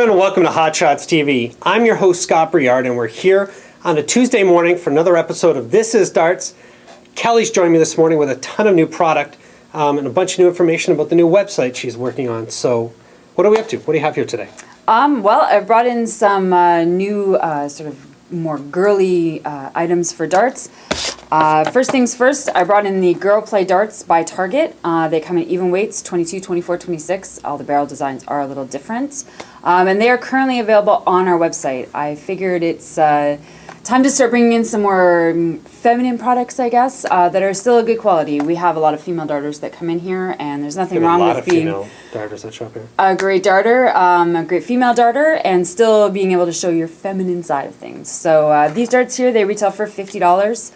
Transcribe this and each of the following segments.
everyone, and welcome to Hot Shots TV. I'm your host, Scott Briard, and we're here on a Tuesday morning for another episode of This Is Darts. Kelly's joined me this morning with a ton of new product and a bunch of new information about the new website she's working on. So, what are we up to? What do you have here today? Well, I brought in some new sort of more girly items for darts. First things first, I brought in the Girl Play Darts by Target. They come in even weights, 22, 24, 26. All the barrel designs are a little different. And they are currently available on our website. I figured it's time to start bringing in some more feminine products, I guess, that are still a good quality. We have a lot of female darters that come in here, and there's nothing wrong with being a lot of female darters that shop here. A great darter, a great female darter, and still being able to show your feminine side of things. So these darts here, they retail for $50.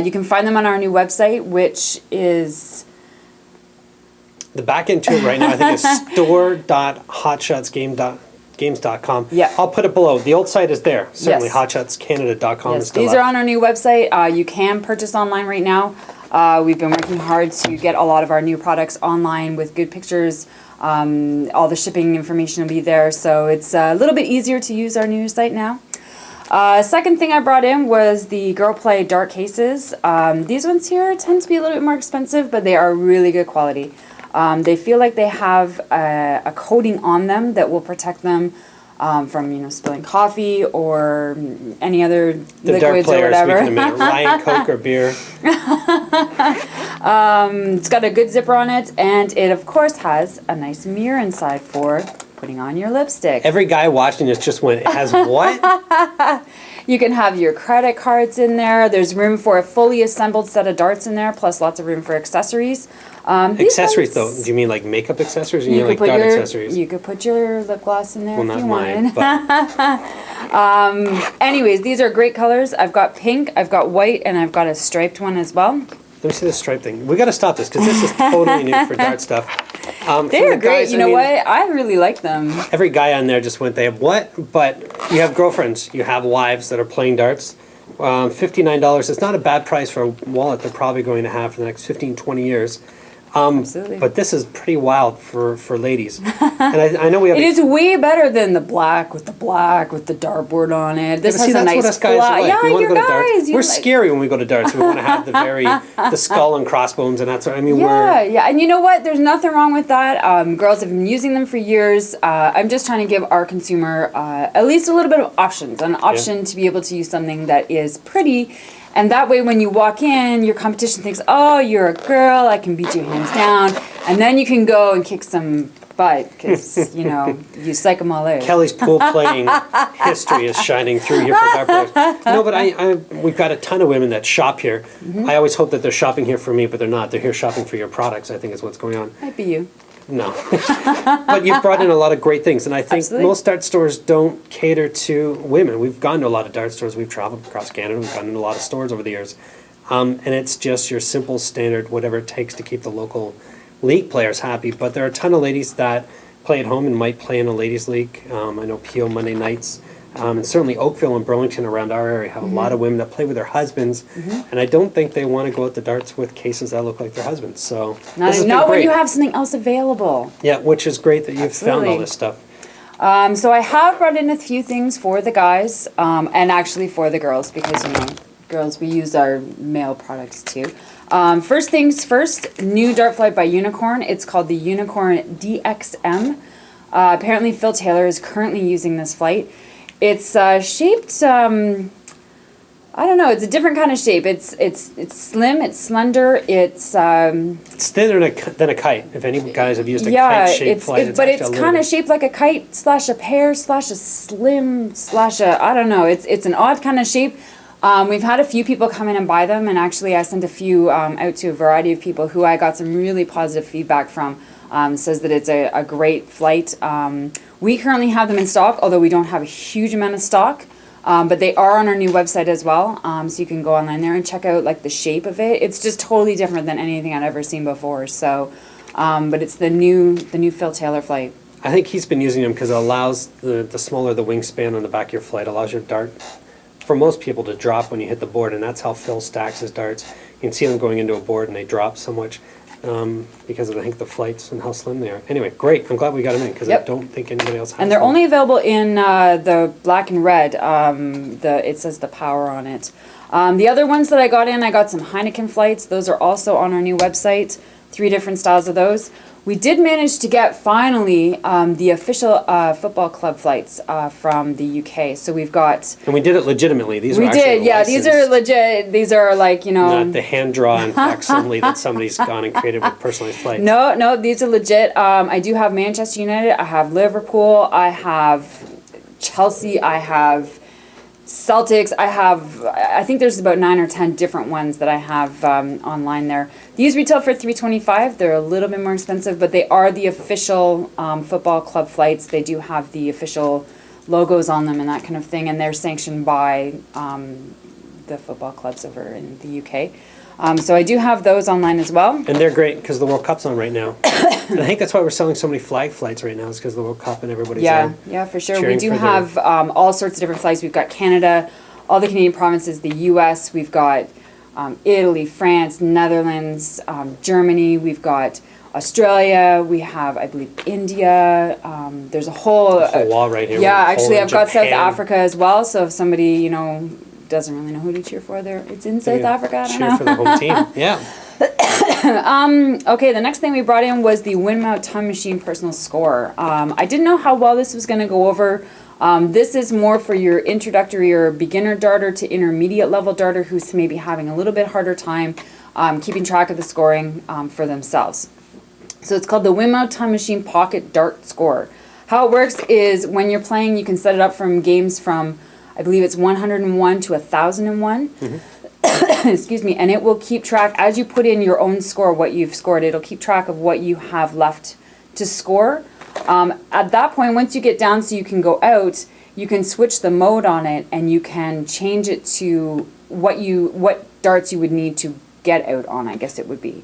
You can find them on our new website, which is... The back end to it right now, I think, is store.hotshotsgames.com. Yeah. I'll put it below. The old site is there. Certainly, Yes. hotshotscanada.com is still These up. are on our new website. You can purchase online right now. We've been working hard to get a lot of our new products online with good pictures. All the shipping information will be there, so it's a little bit easier to use our new site now. Second thing I brought in was the Girl Play dart cases. These ones here tend to be a little bit more expensive, but they are really good quality. They feel like they have a coating on them that will protect them from spilling coffee or any other liquids or whatever. The dart players, Ryan, Coke or beer. It's got a good zipper on it, and it of course has a nice mirror inside for putting on your lipstick. Every guy watching this just went, it has what? You can have your credit cards in there. There's room for a fully assembled set of darts in there, plus lots of room for accessories. Accessories, though? Do you mean like makeup accessories, or you mean like dart accessories? You could put your lip gloss in there well, if you not wanted. Mine, but... Anyways, these are great colors. I've got pink, I've got white, and I've got a striped one as well. Let me see this stripe thing. We got to stop this because this is totally new for dart stuff. They're great. Guys, you know what? I really like them. Every guy on there just went, they have what? But you have girlfriends. You have wives that are playing darts. $59 is not a bad price for a wallet they're probably going to have for the next 15, 20 years. Absolutely. But this is pretty wild for ladies. And I know we have... It is way better than the black with the dartboard on it. This has see, a that's nice what us guys are like. Yeah, we want to go to darts. We're like... scary when we go to darts. We want to have the skull and crossbones and that sort. I mean, yeah. And you know what? There's nothing wrong with that. Girls have been using them for years. I'm just trying to give our consumer at least a little bit of options. An option to be able to use something that is pretty. And that way, when you walk in, your competition thinks, oh, you're a girl, I can beat you hands down. And then you can go and kick some butt because, you psych them all out. Kelly's pool playing history is shining through here for dart players. No, but we've got a ton of women that shop here. Mm-hmm. I always hope that they're shopping here for me, but they're not. They're here shopping for your products, I think is what's going on. Might be you. No. But you've brought in a lot of great things, and I think Absolutely. most dart stores don't cater to women. We've gone to a lot of dart stores. We've traveled across Canada. We've gone to a lot of stores over the years. And it's just your simple standard, whatever it takes to keep the local league players happy. But there are a ton of ladies that play at home and might play in a ladies' league. I know PO Monday nights. And certainly Oakville and Burlington around our area have a lot of women that play with their husbands, and I don't think they want to go at the darts with cases that look like their husbands. So not when you have something else available. Yeah, which is great that you've found all this stuff. So I have brought in a few things for the guys, and actually for the girls, because girls, we use our male products too. First things first, new dart flight by Unicorn. It's called the Unicorn DXM. Apparently Phil Taylor is currently using this flight. It's shaped, I don't know, it's a different kind of shape. It's slim, it's slender, it's thinner than a kite. If any guys have used a kite-shaped flight, but it's kind of shaped like a kite slash a pear slash a slim slash a, I don't know, it's an odd kind of shape. We've had a few people come in and buy them, and actually I sent a few out to a variety of people who I got some really positive feedback from. Says that it's a great flight. We currently have them in stock, although we don't have a huge amount of stock. But they are on our new website as well, so you can go online there and check out like the shape of it. It's just totally different than anything I've ever seen before. So, but it's the new Phil Taylor flight. I think he's been using them because it allows the smaller the wingspan on the back of your flight allows your dart for most people to drop when you hit the board, and that's how Phil stacks his darts. You can see them going into a board and they drop so much because of, I think, the flights and how slim they are. Anyway, great. I'm glad we got them in because I don't think anybody else has And they're them. only available in the black and red. It says the power on it. The other ones that I got some Heineken flights. Those are also on our new website. 3 different styles of those. We did manage to get finally the official football club flights from the UK. So we've got. And we did it legitimately. These We are actually did, yeah. These are legit. These are like, you know. not the hand draw and facsimile that somebody's gone and created with personalized flights. No, these are legit. I do have Manchester United. I have Liverpool. I have Chelsea. I have Celtics. I think there's about 9 or 10 different ones that I have online there. These retail for $325. They're a little bit more expensive, but they are the official football club flights. They do have the official logos on them and that kind of thing, and they're sanctioned by the football clubs over in the UK. So I do have those online as well. And they're great because the World Cup's on right now. And I think that's why we're selling so many flag flights right now, is because of the World Cup and everybody's Yeah, for sure. We cheering do for have all sorts of different flights. We've got Canada, all the Canadian provinces, the US, we've got Italy, France, Netherlands, Germany, we've got Australia, we have, I believe, India. There's a whole wall right here. Yeah, with actually, I've Poland, got South Japan. Africa as well. So if somebody, you know, doesn't really know who to cheer for, there it's in South Africa. I don't Cheer know. for the home team. Yeah. Okay, the next thing we brought in was the Windmount Time Machine Personal Score. I didn't know how well this was going to go over. This is more for your introductory or beginner darter to intermediate level darter who's maybe having a little bit harder time keeping track of the scoring for themselves. So it's called the Windmount Time Machine Pocket Dart Score. How it works is when you're playing, you can set it up from games from, I believe it's 101 to 1001. Excuse me, and it will keep track, as you put in your own score, what you've scored, it'll keep track of what you have left to score. At that point, once you get down so you can go out, you can switch the mode on it and you can change it to what darts you would need to get out on, I guess it would be.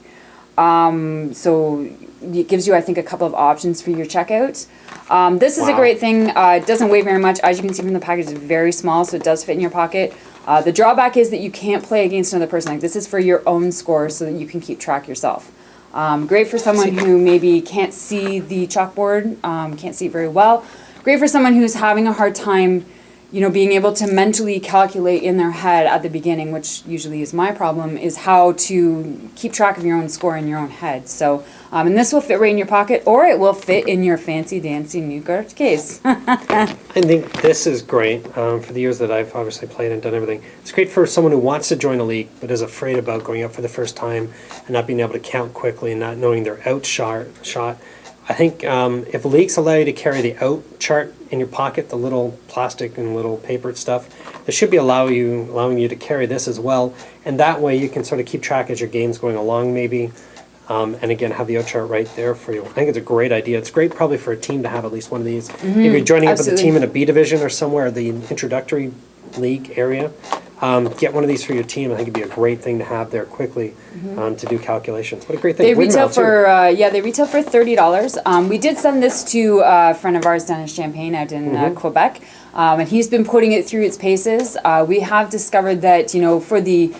So it gives you, I think, a couple of options for your checkout. This is a great thing. It doesn't weigh very much. As you can see from the package, it's very small, so it does fit in your pocket. The drawback is that you can't play against another person. Like, this is for your own score so that you can keep track yourself. Great for someone who maybe can't see the chalkboard, can't see it very well. Great for someone who's having a hard time, you know, being able to mentally calculate in their head at the beginning, which usually is my problem, is how to keep track of your own score in your own head. So, and this will fit right in your pocket, or it will fit in your fancy dancy new card case. I think this is great for the years that I've obviously played and done everything. It's great for someone who wants to join a league but is afraid about going up for the first time and not being able to count quickly and not knowing their out shot. I think if leagues allow you to carry the out chart in your pocket, the little plastic and little paper stuff, this should be allowing you to carry this as well. And that way you can sort of keep track as your game's going along maybe. And again, have the out chart right there for you. I think it's a great idea. It's great probably for a team to have at least one of these. If you're joining up with a team in a B division or somewhere, the introductory league area, get one of these for your team. I think it'd be a great thing to have there quickly to do calculations. What a great thing. They retail for they retail for $30. We did send this to a friend of ours down in Champaign out in Quebec, and he's been putting it through its paces. We have discovered that, you know, for the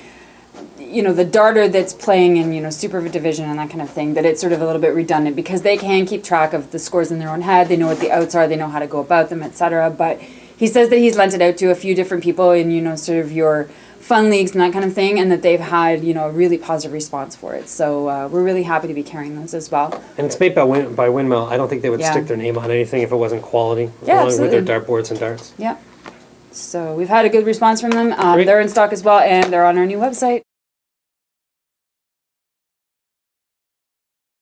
darter that's playing in, you know, super division and that kind of thing, that it's sort of a little bit redundant because they can keep track of the scores in their own head. They know what the outs are. They know how to go about them, etc. But he says that he's lent it out to a few different people in, you know, sort of your fun leagues and that kind of thing, and that they've had, you know, a really positive response for it. So we're really happy to be carrying those as well. And it's made by Windmill. I don't think they would stick their name on anything if it wasn't quality, along with their dartboards and darts. Yeah. So we've had a good response from them. Great. They're in stock as well, and they're on our new website.